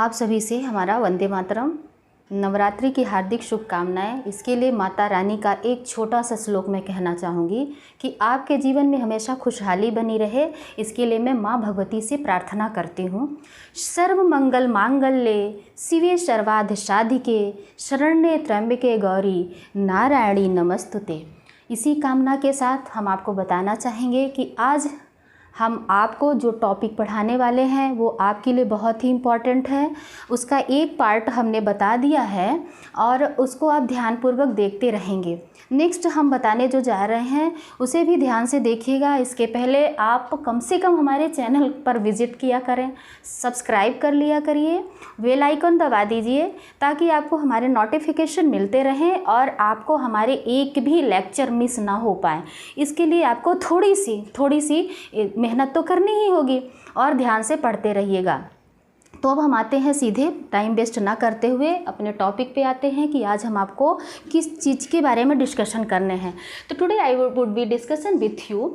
आप सभी से हमारा वंदे मातरम, नवरात्रि की हार्दिक शुभकामनाएं। इसके लिए माता रानी का एक छोटा सा श्लोक मैं कहना चाहूँगी कि आपके जीवन में हमेशा खुशहाली बनी रहे। इसके लिए मैं माँ भगवती से प्रार्थना करती हूँ। सर्व मंगल मांगल्ये शिवे सर्वार्थ साधिके शरण्ये त्र्यंबके गौरी नारायणी नमस्तुते। इसी कामना के साथ हम आपको बताना चाहेंगे कि आज हम आपको जो टॉपिक पढ़ाने वाले हैं वो आपके लिए बहुत ही इम्पॉर्टेंट है। उसका एक पार्ट हमने बता दिया है और उसको आप ध्यानपूर्वक देखते रहेंगे। नेक्स्ट हम बताने जो जा रहे हैं उसे भी ध्यान से देखिएगा। इसके पहले आप कम से कम हमारे चैनल पर विज़िट किया करें, सब्सक्राइब कर लिया करिए, बेल आइकन दबा दीजिए ताकि आपको हमारे नोटिफिकेशन मिलते रहें और आपको हमारे एक भी लेक्चर मिस ना हो पाए। इसके लिए आपको थोड़ी सी मेहनत तो करनी ही होगी और ध्यान से पढ़ते रहिएगा। तो अब हम आते हैं सीधे, टाइम वेस्ट ना करते हुए अपने टॉपिक पे आते हैं कि आज हम आपको किस चीज़ के बारे में डिस्कशन करने हैं। तो today I would be discussion with you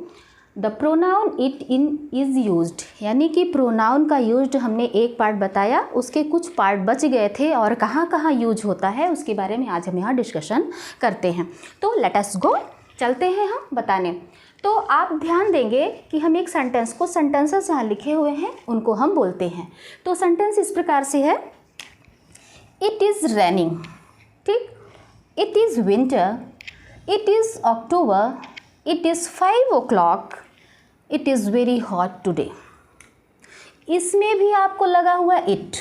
the pronoun it in is used, यानी कि प्रोनाउन का यूज्ड हमने एक पार्ट बताया, उसके कुछ पार्ट बच गए थे और कहाँ कहाँ यूज होता है उसके बारे में आज हम यहाँ डिस्कशन करते हैं। तो लेट अस गो, चलते हैं हम बताने। तो आप ध्यान देंगे कि हम एक सेंटेंस को, सेंटेंसेस यहाँ लिखे हुए हैं उनको हम बोलते हैं। तो सेंटेंस इस प्रकार से है, इट इज़ रेनिंग, ठीक, it is winter, it is October, it is 5 o'clock, it is very hot today. इसमें भी आपको लगा हुआ इट,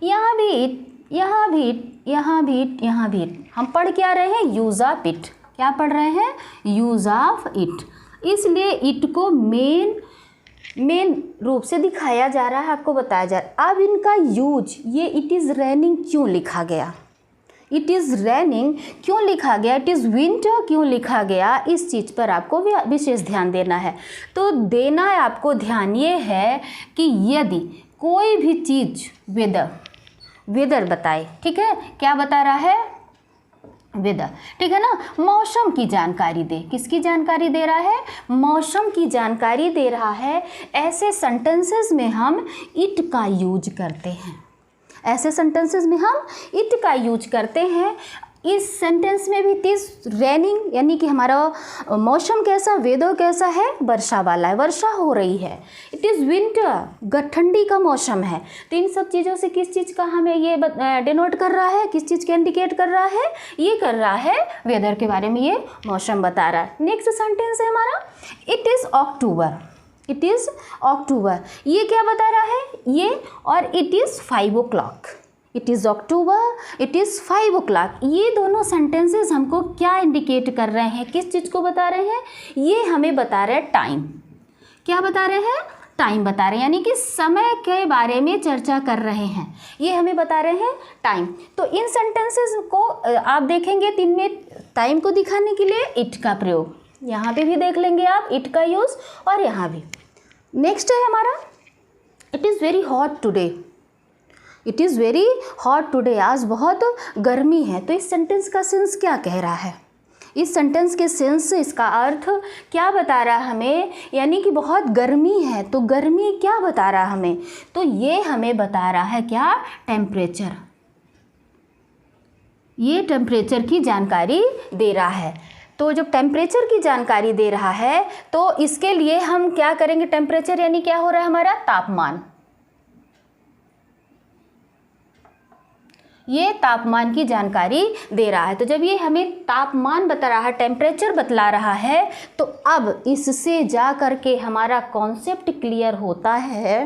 यहाँ भी इट, यहाँ भी इट, यहाँ भी इट, यहाँ भी इट। हम पढ़ क्या रहे हैं? Use of it. क्या पढ़ रहे हैं? Use of it. इसलिए इट को मेन रूप से दिखाया जा रहा है, आपको बताया जा रहा है। अब इनका यूज, ये इट इज़ रेनिंग क्यों लिखा गया, इट इज़ रेनिंग क्यों लिखा गया, इट इज़ विंटर क्यों लिखा गया, इस चीज़ पर आपको विशेष ध्यान देना है। तो देना है आपको ध्यान ये है कि यदि कोई भी चीज़ वेदर बताए, ठीक है, क्या बता रहा है? वेदर, ठीक है ना, मौसम की जानकारी दे। किसकी जानकारी दे रहा है? मौसम की जानकारी दे रहा है। ऐसे सेंटेंसेस में हम इट का यूज करते हैं, ऐसे सेंटेंसेस में हम इट का यूज करते हैं। इस सेंटेंस में भी इट इज़ रेनिंग, यानी कि हमारा मौसम कैसा, वेदर कैसा है? वर्षा वाला है, वर्षा हो रही है। इट इज़ विंटर, ठंडी का मौसम है। तो इन सब चीज़ों से किस चीज़ का हमें ये डिनोट कर रहा है, किस चीज़ का इंडिकेट कर रहा है? ये कर रहा है वेदर के बारे में, ये मौसम बता रहा है। नेक्स्ट सेंटेंस है हमारा, it is October, it is October. ये क्या बता रहा है? ये, और it is 5 o'clock, it is October, it is 5 o'clock। ये दोनों सेंटेंसेस हमको क्या इंडिकेट कर रहे हैं, किस चीज़ को बता रहे हैं? ये हमें बता रहे हैं टाइम। क्या बता रहे हैं? टाइम बता रहे हैं, यानी कि समय के बारे में चर्चा कर रहे हैं। ये हमें बता रहे हैं टाइम। तो इन सेंटेंसेस को आप देखेंगे, तीन में टाइम को दिखाने के लिए इट का प्रयोग, यहाँ पे भी देख लेंगे आप इट का यूज़, और यहाँ भी। नेक्स्ट है हमारा, it is very hot today, it is very hot today, आज बहुत गर्मी है। तो इस सेंटेंस का सेंस क्या कह रहा है? इस सेंटेंस के सेंस, इसका अर्थ क्या बता रहा है हमें? यानी कि बहुत गर्मी है, तो गर्मी क्या बता रहा है हमें? तो ये हमें बता रहा है क्या? टेम्परेचर। ये टेम्परेचर की जानकारी दे रहा है। तो जब टेम्परेचर की जानकारी दे रहा है तो इसके लिए हम क्या करेंगे? टेम्परेचर यानी क्या हो रहा है हमारा? तापमान। ये तापमान की जानकारी दे रहा है। तो जब ये हमें तापमान बता रहा है, टेम्परेचर बतला रहा है, तो अब इससे जा कर के हमारा कॉन्सेप्ट क्लियर होता है।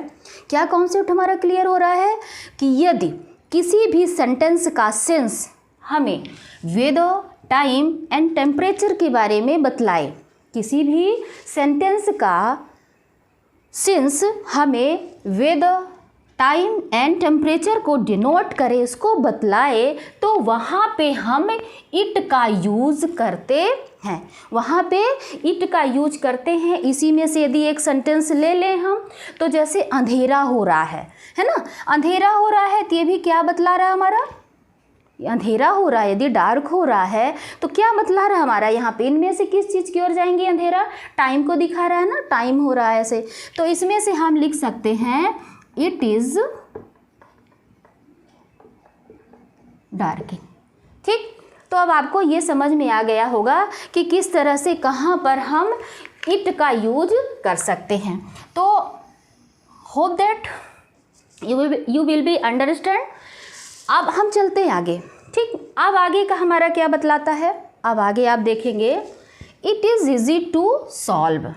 क्या कॉन्सेप्ट हमारा क्लियर हो रहा है? कि यदि किसी भी सेंटेंस का सेंस हमें वेदर, टाइम एंड टेम्परेचर के बारे में बतलाए, किसी भी सेंटेंस का सेंस हमें वेदर, टाइम एंड टेम्परेचर को डिनोट करे, इसको बतलाए, तो वहाँ पे हम इट का यूज़ करते हैं, वहाँ पे इट का यूज करते हैं। इसी में से यदि एक सेंटेंस ले लें हम, तो जैसे अंधेरा हो रहा है ना, अंधेरा हो रहा है, तो ये भी क्या बतला रहा है हमारा? अंधेरा हो रहा है। यदि डार्क हो रहा है तो क्या बतला रहा है हमारा? यहाँ पे इनमें से किस चीज़ की ओर जाएंगे? अंधेरा टाइम को दिखा रहा है ना, टाइम हो रहा है ऐसे। तो इसमें से हम लिख सकते हैं इट इज़ डार्किंग। ठीक, तो अब आपको ये समझ में आ गया होगा कि किस तरह से कहाँ पर हम इट का यूज कर सकते हैं। तो hope that you will be understand. अब हम चलते हैं आगे। ठीक, अब आगे का हमारा क्या बतलाता है, अब आगे आप देखेंगे it is easy to solve,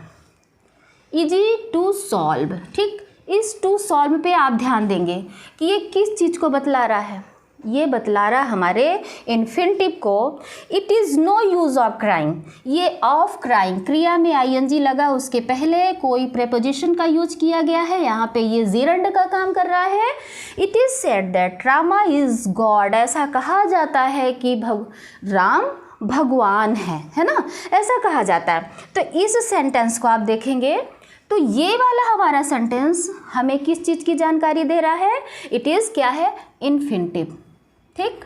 easy to solve. ठीक, इस टू सॉल्व पे आप ध्यान देंगे कि ये किस चीज़ को बतला रहा है, ये बतला रहा है हमारे इन्फिनिटिव को। It is no use of crying, ये ऑफ क्राइंग क्रिया में आईएनजी लगा, उसके पहले कोई प्रेपोजिशन का यूज किया गया है, यहाँ पे ये जेरंड का काम कर रहा है। It is said that Rama is God, ऐसा कहा जाता है कि राम भगवान है ना, ऐसा कहा जाता है। तो इस सेंटेंस को आप देखेंगे तो ये वाला हमारा सेंटेंस हमें किस चीज़ की जानकारी दे रहा है, इट इज़ क्या है, इन्फिनिटिव। ठीक,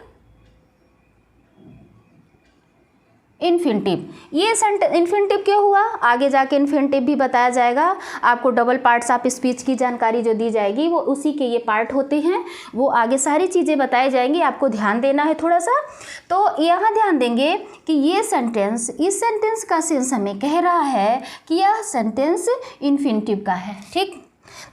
इन्फिनिटिव। ये इन्फिनिटिव क्यों हुआ, आगे जाके इन्फिनिटिव भी बताया जाएगा आपको। डबल पार्ट्स ऑफ स्पीच की जानकारी जो दी जाएगी वो उसी के ये पार्ट होते हैं, वो आगे सारी चीज़ें बताई जाएंगी, आपको ध्यान देना है थोड़ा सा। तो यहाँ ध्यान देंगे कि ये सेंटेंस, इस सेंटेंस का सेंस हमें कह रहा है कि यह सेंटेंस इन्फिनिटिव का है। ठीक,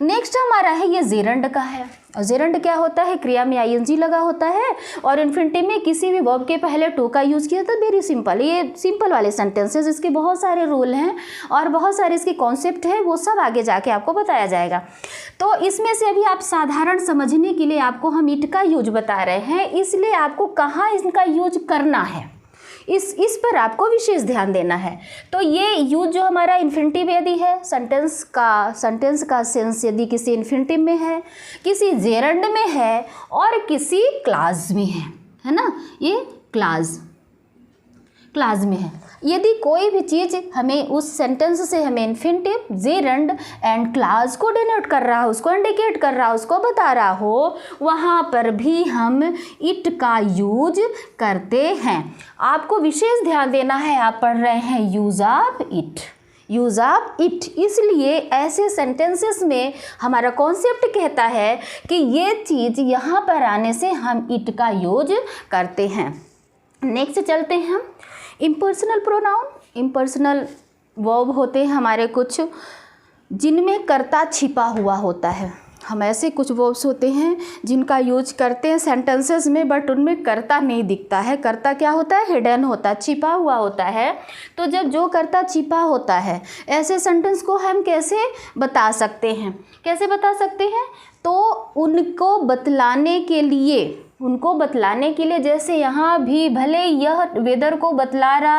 नेक्स्ट हमारा है ये जेरंड का है, और जेरंड क्या होता है, क्रिया में आईएनजी लगा होता है और इन्फिनिटिव में किसी भी वर्ब के पहले टू का यूज़ किया। तो वेरी सिंपल, ये सिंपल वाले सेंटेंसेस, इसके बहुत सारे रूल हैं और बहुत सारे इसके कॉन्सेप्ट हैं, वो सब आगे जाके आपको बताया जाएगा। तो इसमें से अभी आप साधारण समझने के लिए आपको हम इट का यूज बता रहे हैं, इसलिए आपको कहाँ इनका यूज करना है इस पर आपको विशेष ध्यान देना है। तो ये यूज जो हमारा इन्फिनिटिव यदि है, सेंटेंस का सेंस यदि किसी इन्फिनिटिव में है, किसी जेरंड में है और किसी क्लाज में है ना, ये क्लाज में है। यदि कोई भी चीज़ हमें उस सेंटेंस से हमें इन्फिनिटिव, जेरंड एंड क्लाज को डिनोट कर रहा हो, उसको इंडिकेट कर रहा हो, उसको बता रहा हो, वहाँ पर भी हम इट का यूज करते हैं। आपको विशेष ध्यान देना है, आप पढ़ रहे हैं use of it, use of it. इसलिए ऐसे सेंटेंसेस में हमारा कॉन्सेप्ट कहता है कि ये चीज़ यहाँ पर आने से हम इट का यूज करते हैं। नेक्स्ट चलते हैं हम इम्पर्सनल प्रोनाउन। इम्पर्सनल वर्ब होते हैं हमारे कुछ जिनमें कर्ता छिपा हुआ होता है। हम ऐसे कुछ वर्ब्स होते हैं जिनका यूज करते हैं सेंटेंसेस में, बट उनमें कर्ता नहीं दिखता है। कर्ता क्या होता है, हिडन होता है, छिपा हुआ होता है। तो जब जो कर्ता छिपा होता है, ऐसे सेंटेंस को हम कैसे बता सकते हैं, कैसे बता सकते हैं, तो उनको बतलाने के लिए जैसे यहाँ भी भले यह वेदर को बतला रहा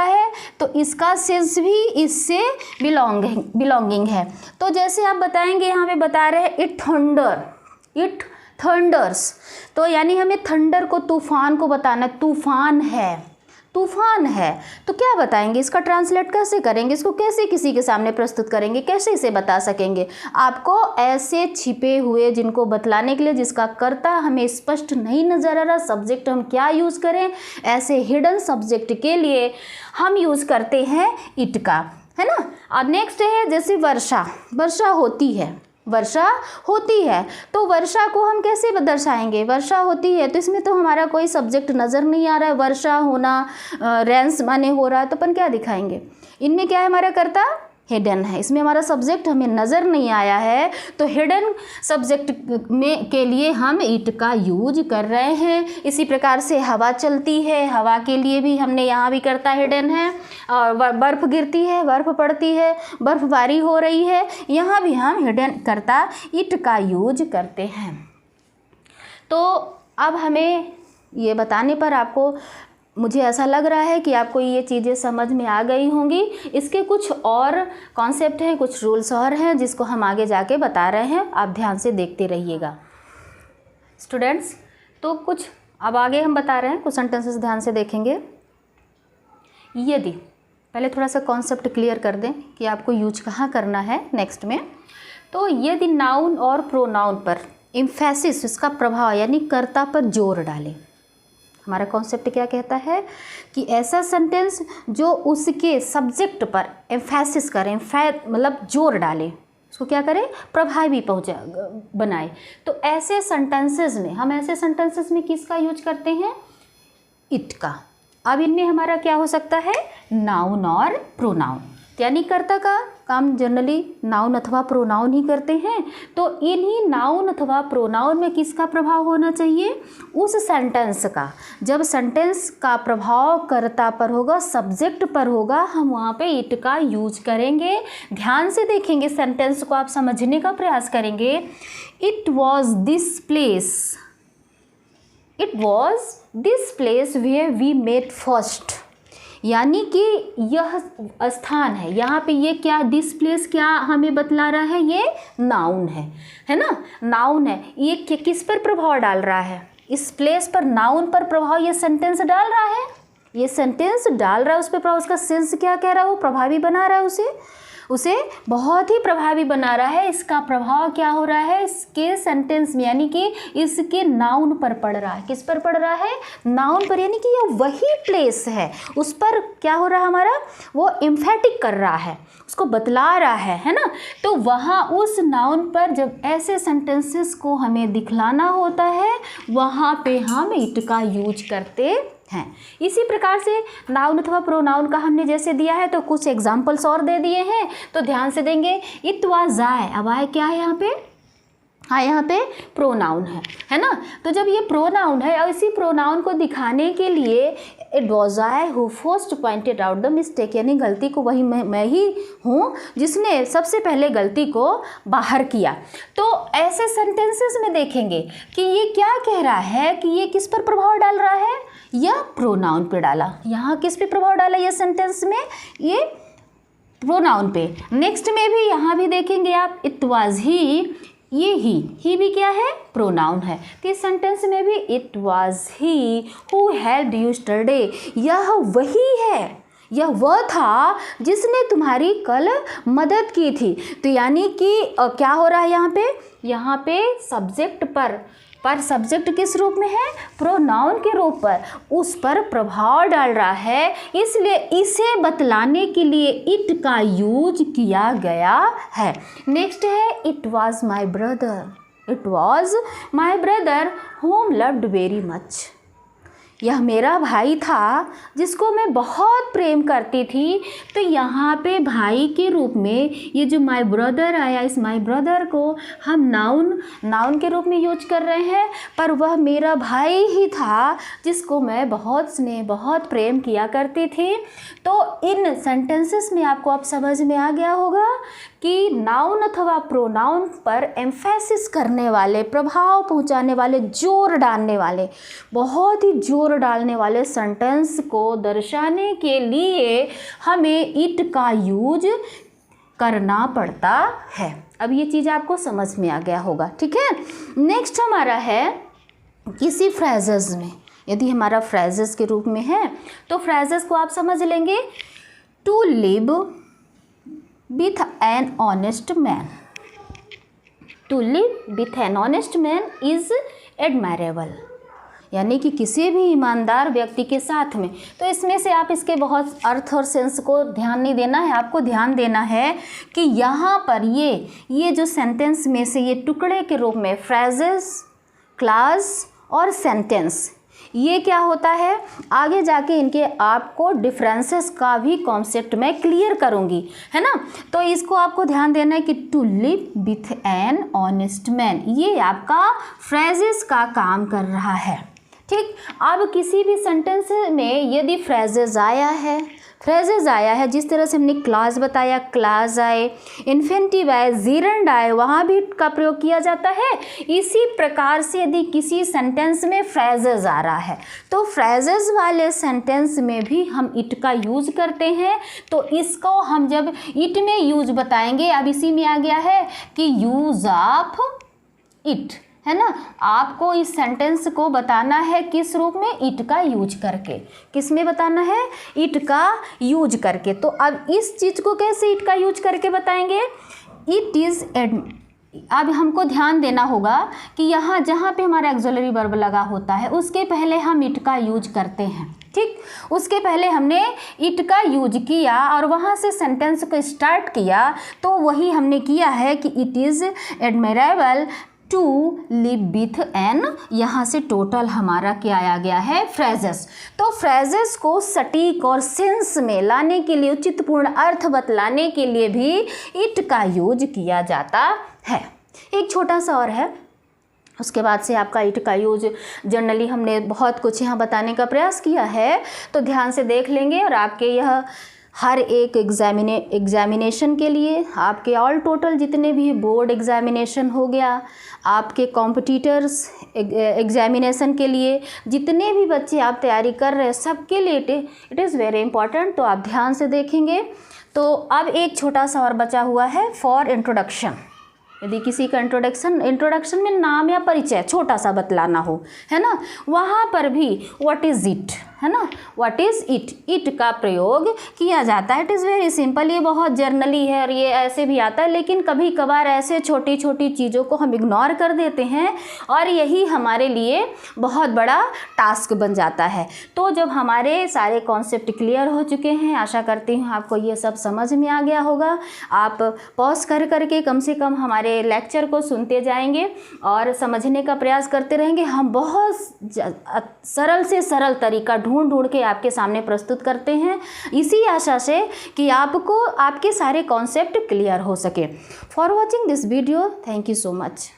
है तो इसका सेंस भी इससे बिलोंगिंग है। तो जैसे आप बताएंगे, यहाँ पे बता रहे हैं इट थंडर्स, तो यानी हमें थंडर को, तूफान को बताना, तूफान है। तो क्या बताएंगे, इसका ट्रांसलेट कैसे करेंगे, इसको कैसे किसी के सामने प्रस्तुत करेंगे, कैसे इसे बता सकेंगे। आपको ऐसे छिपे हुए जिनको बतलाने के लिए, जिसका कर्ता हमें स्पष्ट नहीं नज़र आ रहा, सब्जेक्ट हम क्या यूज़ करें, ऐसे हिडन सब्जेक्ट के लिए हम यूज़ करते हैं इट का, है ना। और नेक्स्ट है जैसे वर्षा होती है तो वर्षा को हम कैसे दर्शाएंगे, वर्षा होती है तो इसमें तो हमारा कोई सब्जेक्ट नज़र नहीं आ रहा है, वर्षा होना, रेंस माने हो रहा है, तो अपन क्या दिखाएंगे, इनमें क्या है, हमारा कर्ता हिडन है, इसमें हमारा सब्जेक्ट हमें नज़र नहीं आया है, तो हिडन सब्जेक्ट में के लिए हम इट का यूज कर रहे हैं। इसी प्रकार से हवा चलती है, हवा के लिए भी हमने यहाँ भी कर्ता हिडन है, और बर्फ़ गिरती है, बर्फ़ पड़ती है, बर्फ़बारी हो रही है, यहाँ भी हम हिडन कर्ता इट का यूज करते हैं। तो अब हमें ये बताने पर आपको, मुझे ऐसा लग रहा है कि आपको ये चीज़ें समझ में आ गई होंगी। इसके कुछ और कॉन्सेप्ट हैं, कुछ रूल्स और हैं जिसको हम आगे जाके बता रहे हैं, आप ध्यान से देखते रहिएगा स्टूडेंट्स। तो कुछ अब आगे हम बता रहे हैं, कुछ सेंटेंसेस ध्यान से देखेंगे। यदि पहले थोड़ा सा कॉन्सेप्ट क्लियर कर दें कि आपको यूज कहाँ करना है नेक्स्ट में। तो यदि नाउन और प्रोनाउन पर एम्फेसिस, इसका प्रभाव यानी कर्ता पर जोर डालें, हमारा कॉन्सेप्ट क्या कहता है कि ऐसा सेंटेंस जो उसके सब्जेक्ट पर एम्फेसिस करें, मतलब जोर डाले, उसको क्या करें, प्रभावी बनाए। तो ऐसे सेंटेंसेस में हम किसका यूज करते हैं, इट का। अब इनमें हमारा क्या हो सकता है, नाउन और प्रोनाउन, यानी कर्ता का काम जनरली नाउन अथवा प्रोनाउन ही करते हैं। तो इन्हीं नाउन अथवा प्रोनाउन में किसका प्रभाव होना चाहिए, उस सेंटेंस का। जब सेंटेंस का प्रभाव कर्ता पर होगा, सब्जेक्ट पर होगा, हम वहाँ पे इट का यूज करेंगे। ध्यान से देखेंगे सेंटेंस को, आप समझने का प्रयास करेंगे। It was this place where we met first, यानी कि यह स्थान है, यहाँ पे ये क्या, दिस प्लेस क्या हमें बतला रहा है, ये नाउन है ना, नाउन है। ये किस पर प्रभाव डाल रहा है, इस प्लेस पर, नाउन पर प्रभाव ये सेंटेंस डाल रहा है, ये सेंटेंस डाल रहा है उस पर प्रभाव। उसका सेंस क्या कह रहा है, वो प्रभावी बना रहा है, उसे बहुत ही प्रभावी बना रहा है। इसका प्रभाव क्या हो रहा है, इसके सेंटेंस में, यानी कि इसके नाउन पर पड़ रहा है। किस पर पड़ रहा है, नाउन पर, यानी कि यह वही प्लेस है, उस पर क्या हो रहा है हमारा, वो एम्फेटिक कर रहा है, उसको बतला रहा है ना। तो वहाँ उस नाउन पर जब ऐसे सेंटेंसेस को हमें दिखलाना होता है, वहाँ पे हम इट का यूज करते हैं। इसी प्रकार से नाउन अथवा प्रोनाउन का हमने जैसे दिया है, तो कुछ एग्जाम्पल्स और दे दिए हैं, तो ध्यान से देंगे। इट वाज आई, अब आई क्या है यहाँ पे, हाँ यहाँ पे प्रोनाउन है ना। तो जब ये प्रोनाउन है और इसी प्रोनाउन को दिखाने के लिए it was I who first pointed out the mistake, यानी गलती को वही मैं ही हूँ जिसने सबसे पहले गलती को बाहर किया। तो ऐसे सेंटेंसेस में देखेंगे कि ये क्या कह रहा है कि ये किस पर प्रभाव डाल रहा है, यह प्रोनाउन पे डाला। यहाँ किस पे प्रभाव डाला ये सेंटेंस में, ये प्रोनाउन पे। नेक्स्ट में भी यहाँ भी देखेंगे आप, इट वाज ही, ये ही भी क्या है, प्रोनाउन है। तो इस सेंटेंस में भी it was he who helped you yesterday, यह वही है, यह वह था जिसने तुम्हारी कल मदद की थी। तो यानी कि क्या हो रहा है यहाँ पे सब्जेक्ट पर सब्जेक्ट किस रूप में है, प्रोनाउन के रूप पर, उस पर प्रभाव डाल रहा है, इसलिए इसे बतलाने के लिए इट का यूज किया गया है। नेक्स्ट है it was my brother home loved very much, यह मेरा भाई था जिसको मैं बहुत प्रेम करती थी। तो यहाँ पे भाई के रूप में ये जो माय ब्रदर आया, इस माय ब्रदर को हम नाउन के रूप में यूज कर रहे हैं, पर वह मेरा भाई ही था जिसको मैं बहुत स्नेह, बहुत प्रेम किया करती थी। तो इन सेंटेंसेस में आपको अब समझ में आ गया होगा कि नाउन अथवा प्रोनाउन पर एम्फेसिस करने वाले, प्रभाव पहुंचाने वाले, जोर डालने वाले, बहुत ही जोर डालने वाले सेंटेंस को दर्शाने के लिए हमें इट का यूज करना पड़ता है। अब ये चीज़ आपको समझ में आ गया होगा, ठीक है। नेक्स्ट हमारा है किसी फ्रेजेस में, यदि हमारा फ्रेजेस के रूप में है तो फ्रेजेस को आप समझ लेंगे। To live with an honest man, to live with an honest man is admirable, यानी कि किसी भी ईमानदार व्यक्ति के साथ में। तो इसमें से आप इसके बहुत अर्थ और सेंस को ध्यान नहीं देना है, आपको ध्यान देना है कि यहाँ पर ये जो सेंटेंस में से ये टुकड़े के रूप में फ्रेजेस, क्लास और सेंटेंस, ये क्या होता है, आगे जाके इनके आपको डिफरेंसेस का भी कॉन्सेप्ट मैं क्लियर करूँगी, है ना। तो इसको आपको ध्यान देना है कि to live with an honest man, ये आपका फ्रेजेस का काम कर रहा है, ठीक। अब किसी भी सेंटेंस में यदि फ्रेजेस आया है, जिस तरह से हमने क्लास बताया, क्लास आए, इन्फिनिटिव आए, जीरंड आए, वहाँ भी का प्रयोग किया जाता है। इसी प्रकार से यदि किसी सेंटेंस में फ्रेजेस आ रहा है तो फ्रेजेस वाले सेंटेंस में भी हम इट का यूज करते हैं। तो इसको हम जब इट में यूज बताएंगे, अब इसी में आ गया है कि यूज ऑफ इट, है ना। आपको इस सेंटेंस को बताना है किस रूप में, इट का यूज करके। किस में बताना है, इट का यूज करके। तो अब इस चीज़ को कैसे इट का यूज करके बताएंगे, इट इज़ अब हमको ध्यान देना होगा कि यहाँ जहाँ पे हमारा एक्सुलरी वर्ब लगा होता है उसके पहले हम इट का यूज करते हैं। ठीक, उसके पहले हमने इट का यूज किया और वहाँ से सेंटेंस को स्टार्ट किया, तो वही हमने किया है कि it is admirable to live with an, यहाँ से टोटल हमारा क्या आया गया है, फ्रेजेस। तो फ्रेजेस को सटीक और सेंस में लाने के लिए, उचितपूर्ण अर्थ बतलाने के लिए भी इट का यूज किया जाता है। एक छोटा सा और है, उसके बाद से आपका इट का यूज जनरली हमने बहुत कुछ यहाँ बताने का प्रयास किया है, तो ध्यान से देख लेंगे और आपके यह हर एक एग्जामिनेशन के लिए, आपके ऑल टोटल जितने भी बोर्ड एग्जामिनेशन हो गया, आपके कॉम्पिटिटर्स एग्जामिनेशन के लिए जितने भी बच्चे आप तैयारी कर रहे हैं, सबके लिए इट इज़ वेरी इंपॉर्टेंट। तो आप ध्यान से देखेंगे। तो अब एक छोटा सा और बचा हुआ है फॉर इंट्रोडक्शन। यदि किसी का इंट्रोडक्शन में नाम या परिचय छोटा सा बतलाना हो, है ना, वहाँ पर भी व्हाट इज़ इट, है ना, व्हाट इज़ इट, इट का प्रयोग किया जाता है। इट इज़ वेरी सिंपल, ये बहुत जर्नली है और ये ऐसे भी आता है, लेकिन कभी कभार ऐसे छोटी छोटी चीज़ों को हम इग्नोर कर देते हैं और यही हमारे लिए बहुत बड़ा टास्क बन जाता है। तो जब हमारे सारे कॉन्सेप्ट क्लियर हो चुके हैं, आशा करती हूँ आपको ये सब समझ में आ गया होगा। आप पॉज कर करके कम से कम हमारे लेक्चर को सुनते जाएंगे और समझने का प्रयास करते रहेंगे। हम बहुत सरल से सरल तरीका ढूंढ के आपके सामने प्रस्तुत करते हैं, इसी आशा से कि आपको आपके सारे कॉन्सेप्ट क्लियर हो सके। For watching this video, thank you so much.